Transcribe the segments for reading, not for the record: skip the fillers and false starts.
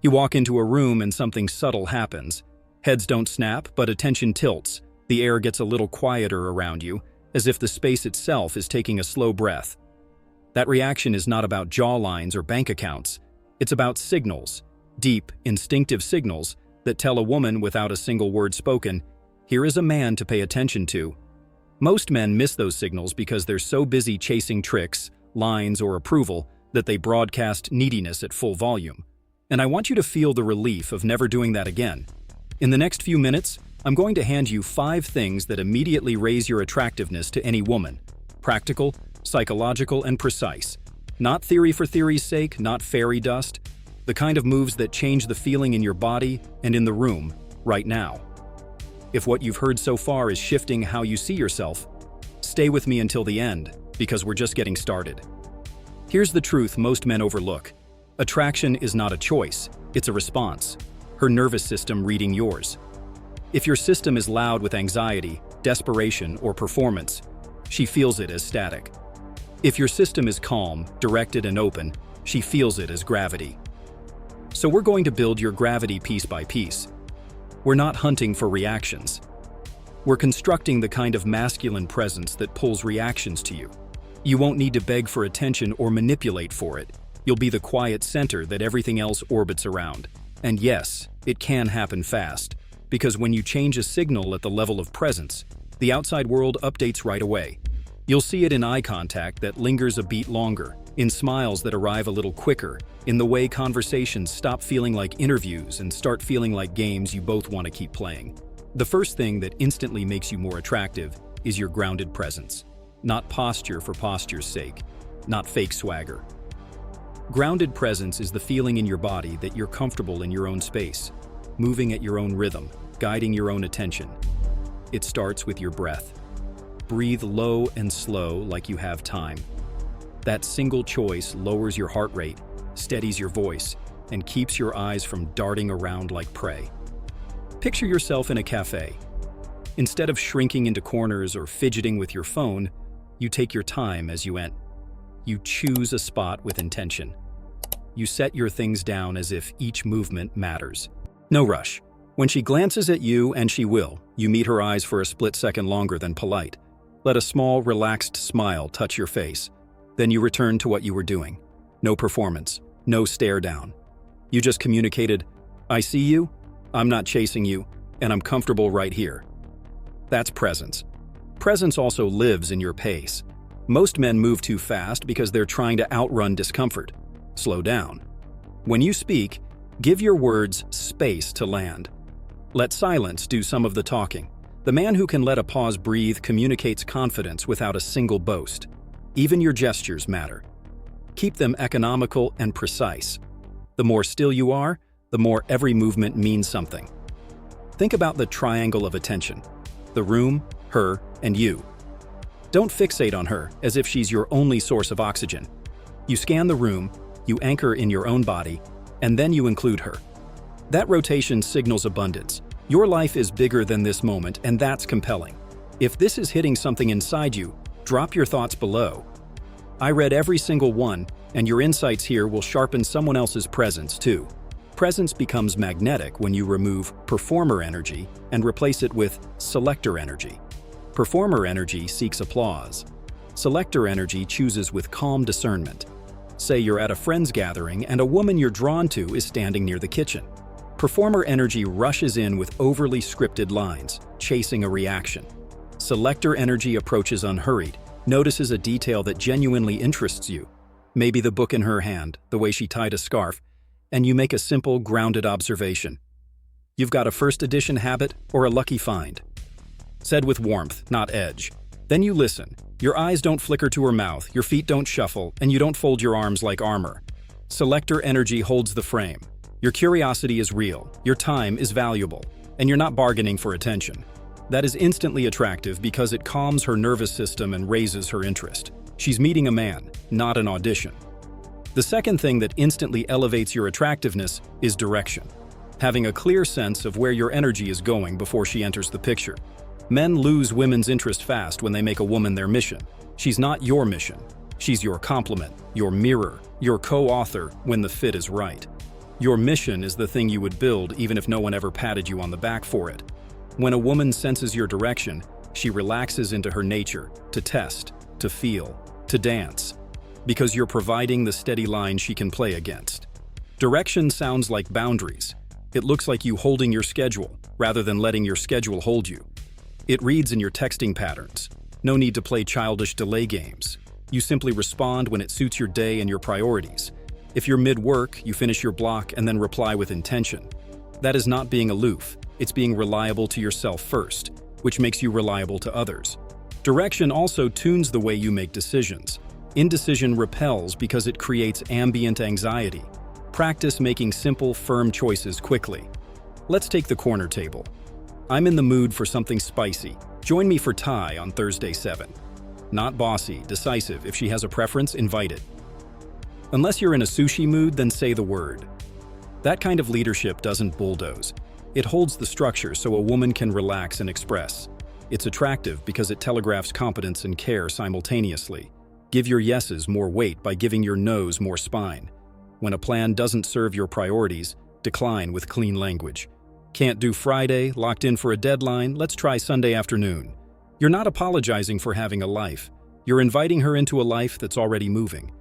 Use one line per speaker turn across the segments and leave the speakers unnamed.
You walk into a room and something subtle happens. Heads don't snap, but attention tilts. The air gets a little quieter around you, as if the space itself is taking a slow breath. That reaction is not about jawlines or bank accounts. It's about signals, deep, instinctive signals that tell a woman without a single word spoken, here is a man to pay attention to. Most men miss those signals because they're so busy chasing tricks, lines, or approval that they broadcast neediness at full volume. And I want you to feel the relief of never doing that again. In the next few minutes, I'm going to hand you 5 things that immediately raise your attractiveness to any woman. Practical, psychological, and precise. Not theory for theory's sake, not fairy dust. The kind of moves that change the feeling in your body and in the room, right now. If what you've heard so far is shifting how you see yourself, stay with me until the end, because we're just getting started. Here's the truth most men overlook. Attraction is not a choice, it's a response. Her nervous system reading yours. If your system is loud with anxiety, desperation, or performance, she feels it as static. If your system is calm, directed, and open, she feels it as gravity. So we're going to build your gravity piece by piece. We're not hunting for reactions. We're constructing the kind of masculine presence that pulls reactions to you. You won't need to beg for attention or manipulate for it. You'll be the quiet center that everything else orbits around. And yes, it can happen fast, because when you change a signal at the level of presence, the outside world updates right away. You'll see it in eye contact that lingers a beat longer, in smiles that arrive a little quicker, in the way conversations stop feeling like interviews and start feeling like games you both want to keep playing. The first thing that instantly makes you more attractive is your grounded presence. Not posture for posture's sake, not fake swagger. Grounded presence is the feeling in your body that you're comfortable in your own space, moving at your own rhythm, guiding your own attention. It starts with your breath. Breathe low and slow like you have time. That single choice lowers your heart rate, steadies your voice, and keeps your eyes from darting around like prey. Picture yourself in a cafe. Instead of shrinking into corners or fidgeting with your phone, you take your time as you enter. You choose a spot with intention. You set your things down as if each movement matters. No rush. When she glances at you, and she will, you meet her eyes for a split second longer than polite. Let a small, relaxed smile touch your face. Then you return to what you were doing. No performance, no stare down. You just communicated, I see you, I'm not chasing you, and I'm comfortable right here. That's presence. Presence also lives in your pace. Most men move too fast because they're trying to outrun discomfort. Slow down. When you speak, give your words space to land. Let silence do some of the talking. The man who can let a pause breathe communicates confidence without a single boast. Even your gestures matter. Keep them economical and precise. The more still you are, the more every movement means something. Think about the triangle of attention: the room, her, and you. Don't fixate on her as if she's your only source of oxygen. You scan the room, you anchor in your own body, and then you include her. That rotation signals abundance. Your life is bigger than this moment, and that's compelling. If this is hitting something inside you, drop your thoughts below. I read every single one, and your insights here will sharpen someone else's presence too. Presence becomes magnetic when you remove performer energy and replace it with selector energy. Performer energy seeks applause. Selector energy chooses with calm discernment. Say you're at a friend's gathering and a woman you're drawn to is standing near the kitchen. Performer energy rushes in with overly scripted lines, chasing a reaction. Selector energy approaches unhurried, notices a detail that genuinely interests you, maybe the book in her hand, the way she tied a scarf, and you make a simple, grounded observation. You've got a first edition habit or a lucky find. Said with warmth, not edge. Then you listen. Your eyes don't flicker to her mouth, your feet don't shuffle, and you don't fold your arms like armor. Selector energy holds the frame. Your curiosity is real, your time is valuable, and you're not bargaining for attention. That is instantly attractive because it calms her nervous system and raises her interest. She's meeting a man, not an audition. The second thing that instantly elevates your attractiveness is direction. Having a clear sense of where your energy is going before she enters the picture. Men lose women's interest fast when they make a woman their mission. She's not your mission. She's your complement, your mirror, your co-author when the fit is right. Your mission is the thing you would build even if no one ever patted you on the back for it. When a woman senses your direction, she relaxes into her nature, to test, to feel, to dance, because you're providing the steady line she can play against. Direction sounds like boundaries. It looks like you holding your schedule, rather than letting your schedule hold you. It reads in your texting patterns. No need to play childish delay games. You simply respond when it suits your day and your priorities. If you're mid-work, you finish your block and then reply with intention. That is not being aloof, it's being reliable to yourself first, which makes you reliable to others. Direction also tunes the way you make decisions. Indecision repels because it creates ambient anxiety. Practice making simple, firm choices quickly. Let's take the corner table. I'm in the mood for something spicy. Join me for Thai on Thursday 7. Not bossy, decisive. If she has a preference, invite it. Unless you're in a sushi mood, then say the word. That kind of leadership doesn't bulldoze. It holds the structure so a woman can relax and express. It's attractive because it telegraphs competence and care simultaneously. Give your yeses more weight by giving your nos more spine. When a plan doesn't serve your priorities, decline with clean language. Can't do Friday, locked in for a deadline, let's try Sunday afternoon. You're not apologizing for having a life. You're inviting her into a life that's already moving.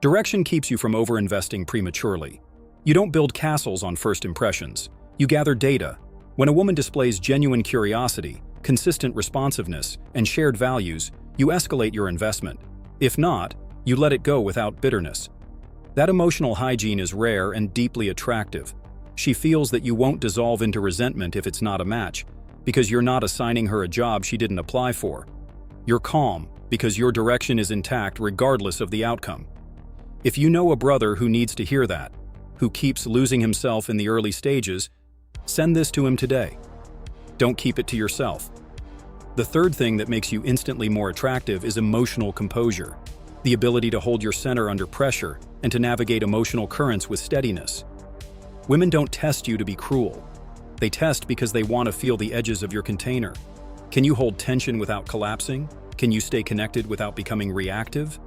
Direction keeps you from overinvesting prematurely. You don't build castles on first impressions. You gather data. When a woman displays genuine curiosity, consistent responsiveness, and shared values, you escalate your investment. If not, you let it go without bitterness. That emotional hygiene is rare and deeply attractive. She feels that you won't dissolve into resentment if it's not a match, because you're not assigning her a job she didn't apply for. You're calm, because your direction is intact regardless of the outcome. If you know a brother who needs to hear that, who keeps losing himself in the early stages, send this to him today. Don't keep it to yourself. The third thing that makes you instantly more attractive is emotional composure, the ability to hold your center under pressure and to navigate emotional currents with steadiness. Women don't test you to be cruel. They test because they want to feel the edges of your container. Can you hold tension without collapsing? Can you stay connected without becoming reactive?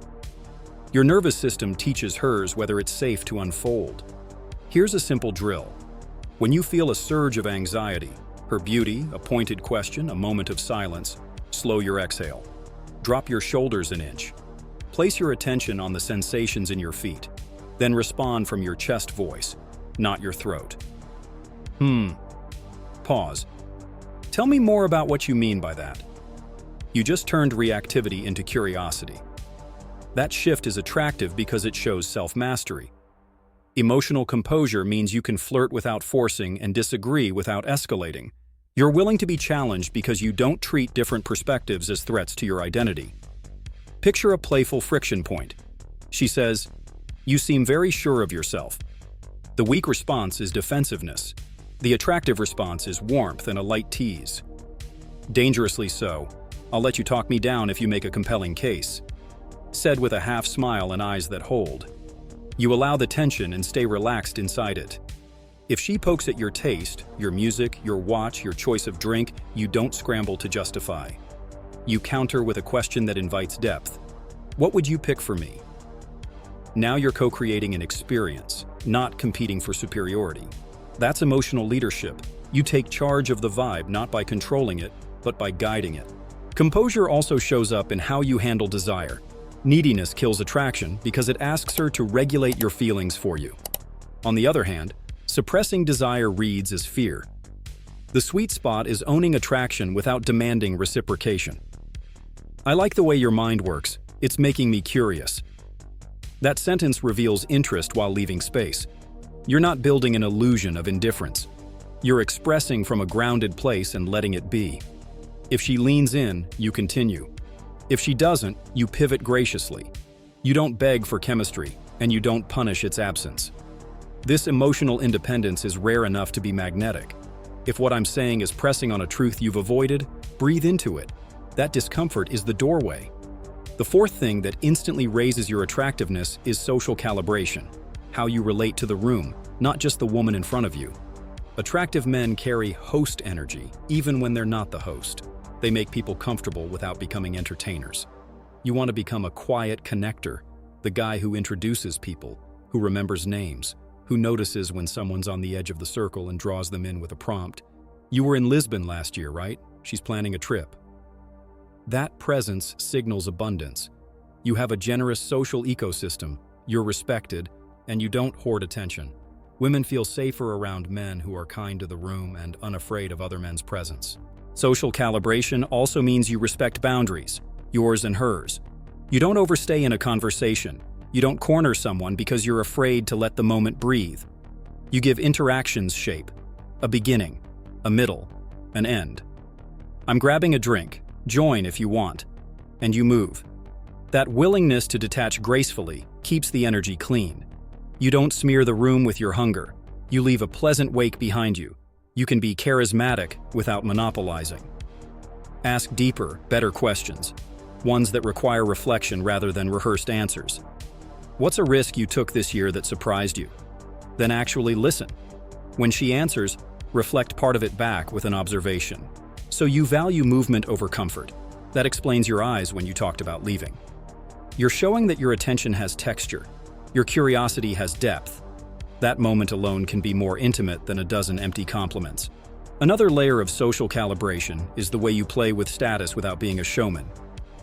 Your nervous system teaches hers whether it's safe to unfold. Here's a simple drill. When you feel a surge of anxiety, her beauty, a pointed question, a moment of silence, slow your exhale. Drop your shoulders an inch. Place your attention on the sensations in your feet. Then respond from your chest voice, not your throat. Pause. Tell me more about what you mean by that. You just turned reactivity into curiosity. That shift is attractive because it shows self-mastery. Emotional composure means you can flirt without forcing and disagree without escalating. You're willing to be challenged because you don't treat different perspectives as threats to your identity. Picture a playful friction point. She says, "You seem very sure of yourself." The weak response is defensiveness. The attractive response is warmth and a light tease. Dangerously so. "I'll let you talk me down if you make a compelling case." Said with a half smile and eyes that hold. You allow the tension and stay relaxed inside it. If she pokes at your taste, your music, your watch, your choice of drink, you don't scramble to justify. You counter with a question that invites depth. "What would you pick for me?" Now you're co-creating an experience, not competing for superiority. That's emotional leadership. You take charge of the vibe not by controlling it, but by guiding it. Composure also shows up in how you handle desire. Neediness kills attraction because it asks her to regulate your feelings for you. On the other hand, suppressing desire reads as fear. The sweet spot is owning attraction without demanding reciprocation. "I like the way your mind works. It's making me curious." That sentence reveals interest while leaving space. You're not building an illusion of indifference. You're expressing from a grounded place and letting it be. If she leans in, you continue. If she doesn't, you pivot graciously. You don't beg for chemistry, and you don't punish its absence. This emotional independence is rare enough to be magnetic. If what I'm saying is pressing on a truth you've avoided, breathe into it. That discomfort is the doorway. The fourth thing that instantly raises your attractiveness is social calibration, how you relate to the room, not just the woman in front of you. Attractive men carry host energy, even when they're not the host. They make people comfortable without becoming entertainers. You want to become a quiet connector, the guy who introduces people, who remembers names, who notices when someone's on the edge of the circle and draws them in with a prompt. You were in Lisbon last year, right? She's planning a trip. That presence signals abundance. You have a generous social ecosystem, you're respected, and you don't hoard attention. Women feel safer around men who are kind to the room and unafraid of other men's presence. Social calibration also means you respect boundaries, yours and hers. You don't overstay in a conversation. You don't corner someone because you're afraid to let the moment breathe. You give interactions shape, a beginning, a middle, an end. I'm grabbing a drink, join if you want, and you move. That willingness to detach gracefully keeps the energy clean. You don't smear the room with your hunger. You leave a pleasant wake behind you. You can be charismatic without monopolizing. Ask deeper, better questions, ones that require reflection rather than rehearsed answers. What's a risk you took this year that surprised you? Then actually listen. When she answers, reflect part of it back with an observation. So you value movement over comfort. That explains your eyes when you talked about leaving. You're showing that your attention has texture. Your curiosity has depth. That moment alone can be more intimate than a dozen empty compliments. Another layer of social calibration is the way you play with status without being a showman.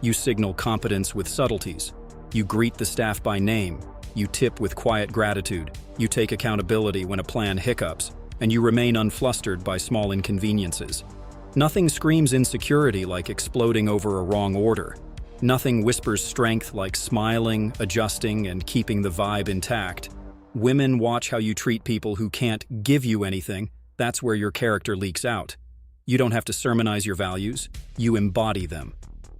You signal competence with subtleties. You greet the staff by name. You tip with quiet gratitude. You take accountability when a plan hiccups, and you remain unflustered by small inconveniences. Nothing screams insecurity like exploding over a wrong order. Nothing whispers strength like smiling, adjusting, and keeping the vibe intact. Women watch how you treat people who can't give you anything. That's where your character leaks out. You don't have to sermonize your values, you embody them.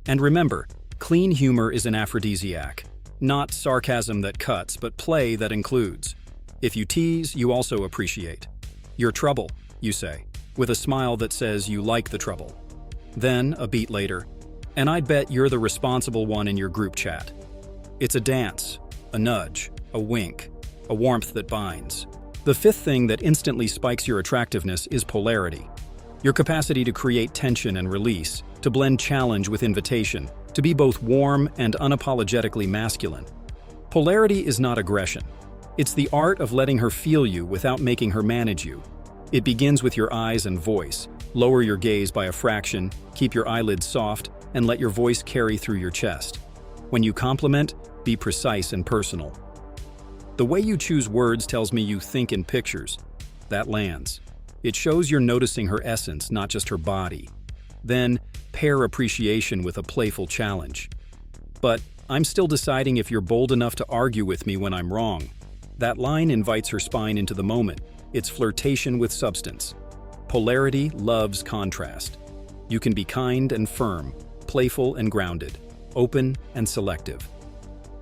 And remember, clean humor is an aphrodisiac. Not sarcasm that cuts, but play that includes. If you tease, you also appreciate. Your trouble, you say, with a smile that says you like the trouble. Then, a beat later, and I'd bet you're the responsible one in your group chat. It's a dance, a nudge, a wink, a warmth that binds. The fifth thing that instantly spikes your attractiveness is polarity. Your capacity to create tension and release, to blend challenge with invitation, to be both warm and unapologetically masculine. Polarity is not aggression. It's the art of letting her feel you without making her manage you. It begins with your eyes and voice. Lower your gaze by a fraction, keep your eyelids soft, and let your voice carry through your chest. When you compliment, be precise and personal. The way you choose words tells me you think in pictures. That lands. It shows you're noticing her essence, not just her body. Then, pair appreciation with a playful challenge. But I'm still deciding if you're bold enough to argue with me when I'm wrong. That line invites her spine into the moment. It's flirtation with substance. Polarity loves contrast. You can be kind and firm, playful and grounded, open and selective.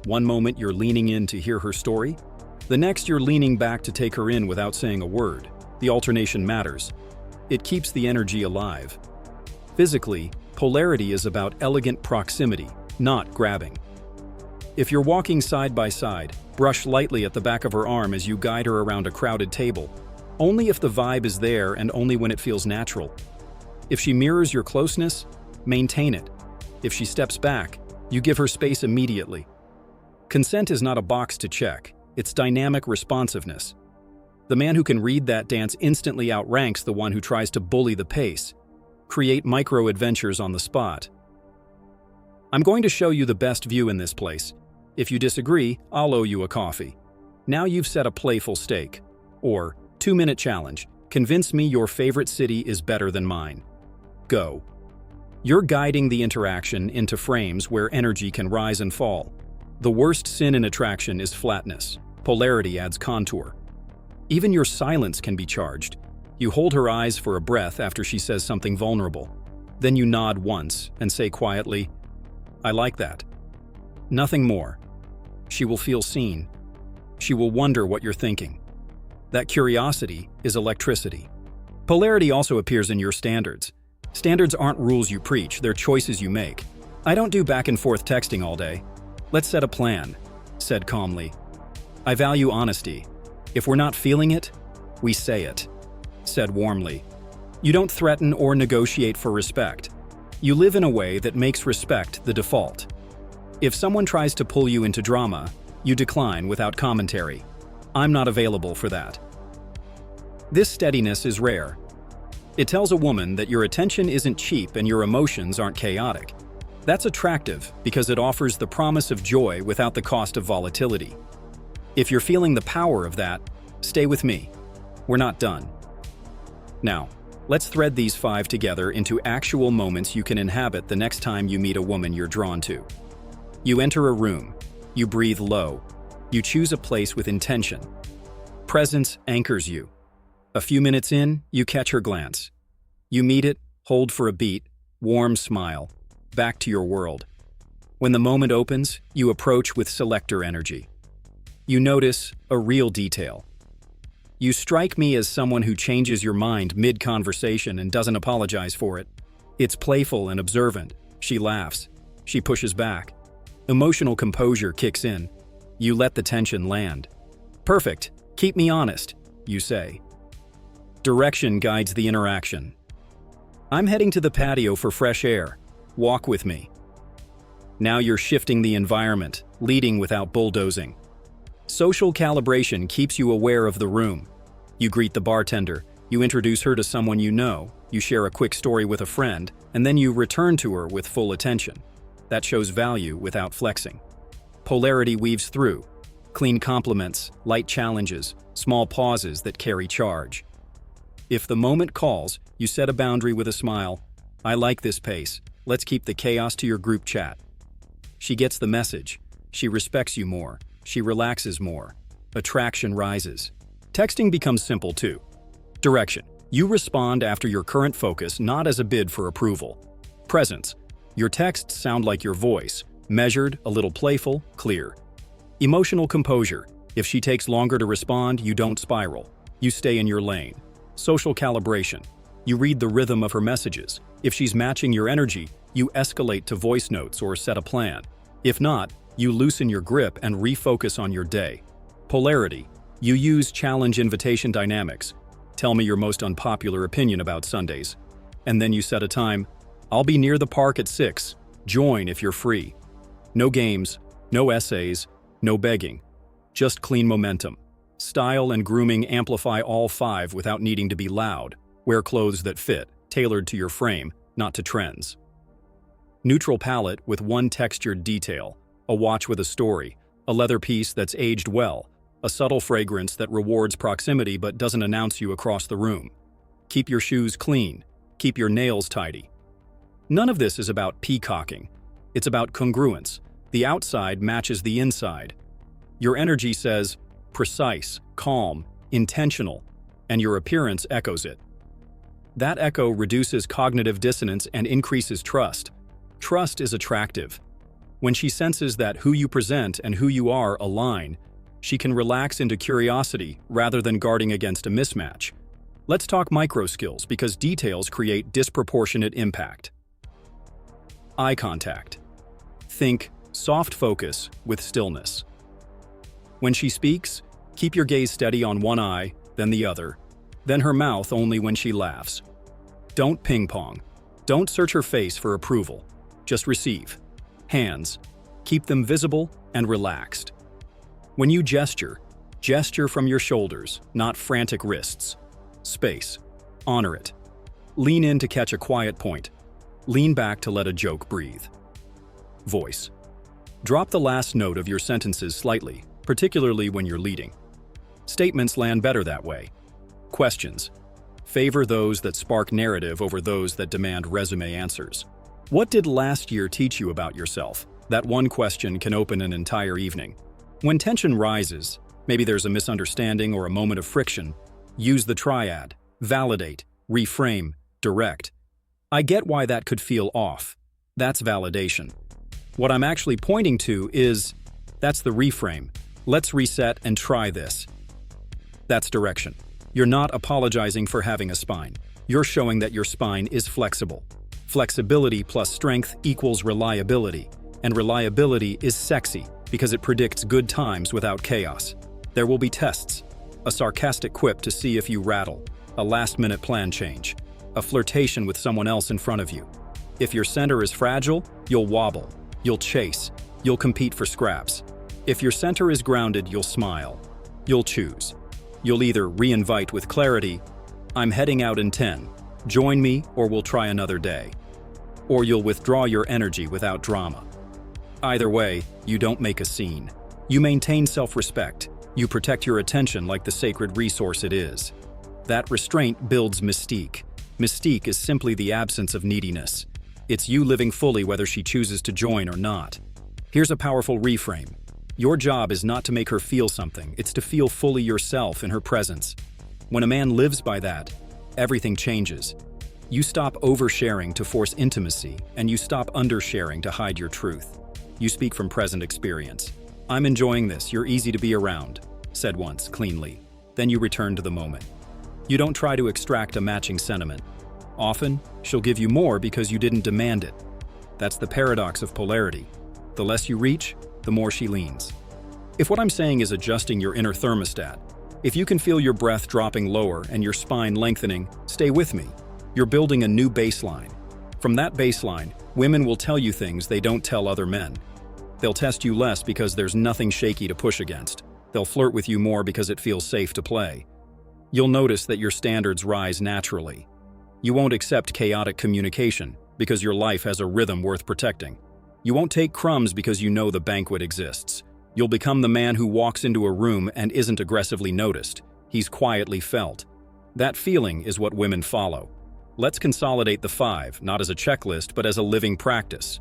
One moment you're leaning in to hear her story, the next you're leaning back to take her in without saying a word. The alternation matters. It keeps the energy alive. Physically, polarity is about elegant proximity, not grabbing. If you're walking side by side, brush lightly at the back of her arm as you guide her around a crowded table, only if the vibe is there and only when it feels natural. If she mirrors your closeness, maintain it. If she steps back, you give her space immediately. Consent is not a box to check, it's dynamic responsiveness. The man who can read that dance instantly outranks the one who tries to bully the pace. Create micro-adventures on the spot. I'm going to show you the best view in this place. If you disagree, I'll owe you a coffee. Now you've set a playful stake. Or, 2-minute challenge. Convince me your favorite city is better than mine. Go. You're guiding the interaction into frames where energy can rise and fall. The worst sin in attraction is flatness. Polarity adds contour. Even your silence can be charged. You hold her eyes for a breath after she says something vulnerable. Then you nod once and say quietly, "I like that." Nothing more. She will feel seen. She will wonder what you're thinking. That curiosity is electricity. Polarity also appears in your standards. Standards aren't rules you preach, they're choices you make. I don't do back and forth texting all day. Let's set a plan, said calmly. I value honesty. If we're not feeling it, we say it, said warmly. You don't threaten or negotiate for respect. You live in a way that makes respect the default. If someone tries to pull you into drama, you decline without commentary. I'm not available for that. This steadiness is rare. It tells a woman that your attention isn't cheap and your emotions aren't chaotic. That's attractive because it offers the promise of joy without the cost of volatility. If you're feeling the power of that, stay with me. We're not done. Now, let's thread these 5 together into actual moments you can inhabit the next time you meet a woman you're drawn to. You enter a room. You breathe low. You choose a place with intention. Presence anchors you. A few minutes in, you catch her glance. You meet it, hold for a beat, warm smile, back to your world. When the moment opens, you approach with selector energy. You notice a real detail. You strike me as someone who changes your mind mid-conversation and doesn't apologize for it. It's playful and observant. She laughs. She pushes back. Emotional composure kicks in. You let the tension land. Perfect. Keep me honest, you say. Direction guides the interaction. I'm heading to the patio for fresh air. Walk with me. Now you're shifting the environment, leading without bulldozing. Social calibration keeps you aware of the room. You greet the bartender, you introduce her to someone you know, you share a quick story with a friend, and then you return to her with full attention. That shows value without flexing. Polarity weaves through. Clean compliments, light challenges, small pauses that carry charge. If the moment calls, you set a boundary with a smile. I like this pace. Let's keep the chaos to your group chat. She gets the message. She respects you more. She relaxes more. Attraction rises. Texting becomes simple too. Direction. You respond after your current focus, not as a bid for approval. Presence. Your texts sound like your voice, measured, a little playful, clear. Emotional composure. If she takes longer to respond, you don't spiral. You stay in your lane. Social calibration. You read the rhythm of her messages. If she's matching your energy, you escalate to voice notes or set a plan. If not, you loosen your grip and refocus on your day. Polarity. You use challenge invitation dynamics. Tell me your most unpopular opinion about Sundays. And then you set a time. I'll be near the park at 6. Join if you're free. No games, no essays, no begging. Just clean momentum. Style and grooming amplify all 5 without needing to be loud. Wear clothes that fit, tailored to your frame, not to trends. Neutral palette with one textured detail. A watch with a story. A leather piece that's aged well. A subtle fragrance that rewards proximity but doesn't announce you across the room. Keep your shoes clean. Keep your nails tidy. None of this is about peacocking. It's about congruence. The outside matches the inside. Your energy says, precise, calm, intentional, and your appearance echoes it. That echo reduces cognitive dissonance and increases trust. Trust is attractive. When she senses that who you present and who you are align, she can relax into curiosity rather than guarding against a mismatch. Let's talk micro skills because details create disproportionate impact. Eye contact. Think soft focus with stillness. When she speaks, keep your gaze steady on one eye, then the other, then her mouth only when she laughs. Don't ping-pong. Don't search her face for approval. Just receive. Hands. Keep them visible and relaxed. When you gesture, gesture from your shoulders, not frantic wrists. Space. Honor it. Lean in to catch a quiet point. Lean back to let a joke breathe. Voice. Drop the last note of your sentences slightly, particularly when you're leading. Statements land better that way. Questions. Favor those that spark narrative over those that demand resume answers. What did last year teach you about yourself? That one question can open an entire evening. When tension rises, maybe there's a misunderstanding or a moment of friction, use the triad: validate, reframe, direct. I get why that could feel off. That's validation. What I'm actually pointing to is, that's the reframe. Let's reset and try this. That's direction. You're not apologizing for having a spine. You're showing that your spine is flexible. Flexibility plus strength equals reliability, and reliability is sexy because it predicts good times without chaos. There will be tests, a sarcastic quip to see if you rattle, a last-minute plan change, a flirtation with someone else in front of you. If your center is fragile, you'll wobble, you'll chase, you'll compete for scraps. If your center is grounded, you'll smile. You'll choose. You'll either re-invite with clarity, "I'm heading out in 10, join me or we'll try another day." Or you'll withdraw your energy without drama. Either way, you don't make a scene. You maintain self-respect. You protect your attention like the sacred resource it is. That restraint builds mystique. Mystique is simply the absence of neediness. It's you living fully whether she chooses to join or not. Here's a powerful reframe. Your job is not to make her feel something, it's to feel fully yourself in her presence. When a man lives by that, everything changes. You stop oversharing to force intimacy, and you stop undersharing to hide your truth. You speak from present experience. "I'm enjoying this, you're easy to be around," said once, cleanly. Then you return to the moment. You don't try to extract a matching sentiment. Often, she'll give you more because you didn't demand it. That's the paradox of polarity. The less you reach, the more she leans. If what I'm saying is adjusting your inner thermostat, if you can feel your breath dropping lower and your spine lengthening, stay with me. You're building a new baseline. From that baseline, women will tell you things they don't tell other men. They'll test you less because there's nothing shaky to push against. They'll flirt with you more because it feels safe to play. You'll notice that your standards rise naturally. You won't accept chaotic communication because your life has a rhythm worth protecting. You won't take crumbs because you know the banquet exists. You'll become the man who walks into a room and isn't aggressively noticed. He's quietly felt. That feeling is what women follow. Let's consolidate the 5, not as a checklist, but as a living practice.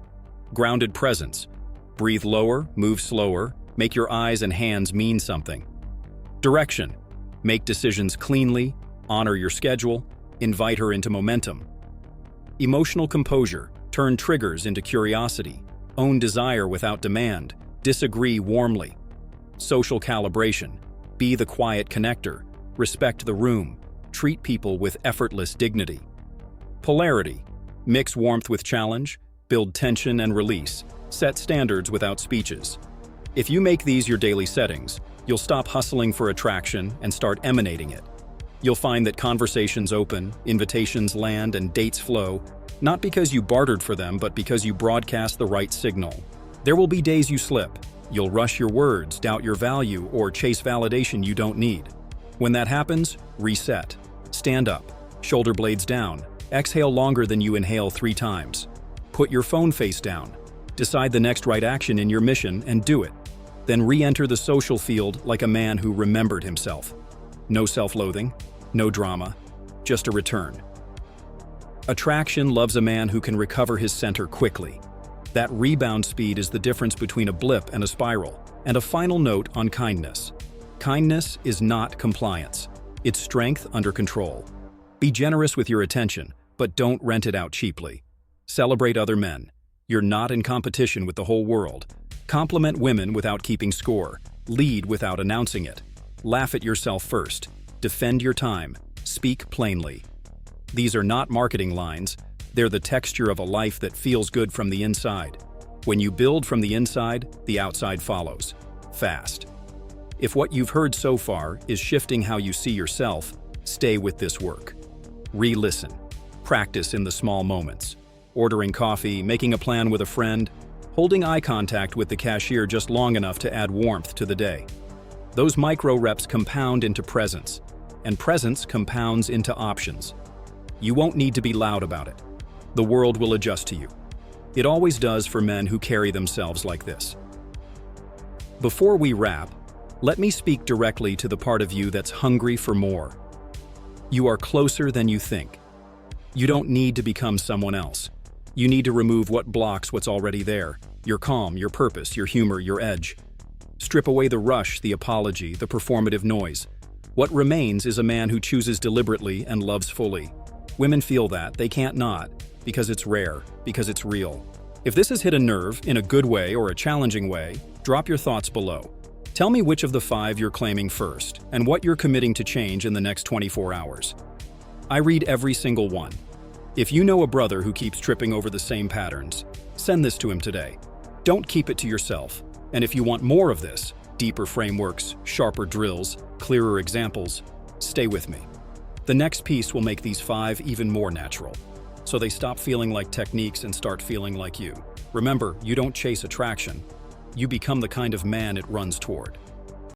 Grounded presence. Breathe lower, move slower, make your eyes and hands mean something. Direction. Make decisions cleanly, honor your schedule, invite her into momentum. Emotional composure. Turn triggers into curiosity. Own desire without demand. Disagree warmly. Social calibration. Be the quiet connector. Respect the room. Treat people with effortless dignity. Polarity. Mix warmth with challenge, build tension and release, set standards without speeches. If you make these your daily settings, you'll stop hustling for attraction and start emanating it. You'll find that conversations open, invitations land, and dates flow, not because you bartered for them, but because you broadcast the right signal. There will be days you slip. You'll rush your words, doubt your value, or chase validation you don't need. When that happens, reset. Stand up, shoulder blades down. Exhale longer than you inhale 3 times. Put your phone face down. Decide the next right action in your mission and do it. Then re-enter the social field like a man who remembered himself. No self-loathing, no drama, just a return. Attraction loves a man who can recover his center quickly. That rebound speed is the difference between a blip and a spiral. And a final note on kindness. Kindness is not compliance. It's strength under control. Be generous with your attention, but don't rent it out cheaply. Celebrate other men. You're not in competition with the whole world. Compliment women without keeping score. Lead without announcing it. Laugh at yourself first. Defend your time. Speak plainly. These are not marketing lines. They're the texture of a life that feels good from the inside. When you build from the inside, the outside follows. Fast. If what you've heard so far is shifting how you see yourself, stay with this work. Re-listen. Practice in the small moments. Ordering coffee, making a plan with a friend, holding eye contact with the cashier just long enough to add warmth to the day. Those micro reps compound into presence, and presence compounds into options. You won't need to be loud about it. The world will adjust to you. It always does for men who carry themselves like this. Before we wrap, let me speak directly to the part of you that's hungry for more. You are closer than you think. You don't need to become someone else. You need to remove what blocks what's already there. Your calm, your purpose, your humor, your edge. Strip away the rush, the apology, the performative noise. What remains is a man who chooses deliberately and loves fully. Women feel that, they can't not, because it's rare, because it's real. If this has hit a nerve, in a good way or a challenging way, drop your thoughts below. Tell me which of the 5 you're claiming first, and what you're committing to change in the next 24 hours. I read every single one. If you know a brother who keeps tripping over the same patterns, send this to him today. Don't keep it to yourself. And if you want more of this, deeper frameworks, sharper drills, clearer examples, stay with me. The next piece will make these 5 even more natural, so they stop feeling like techniques and start feeling like you. Remember, you don't chase attraction. You become the kind of man it runs toward.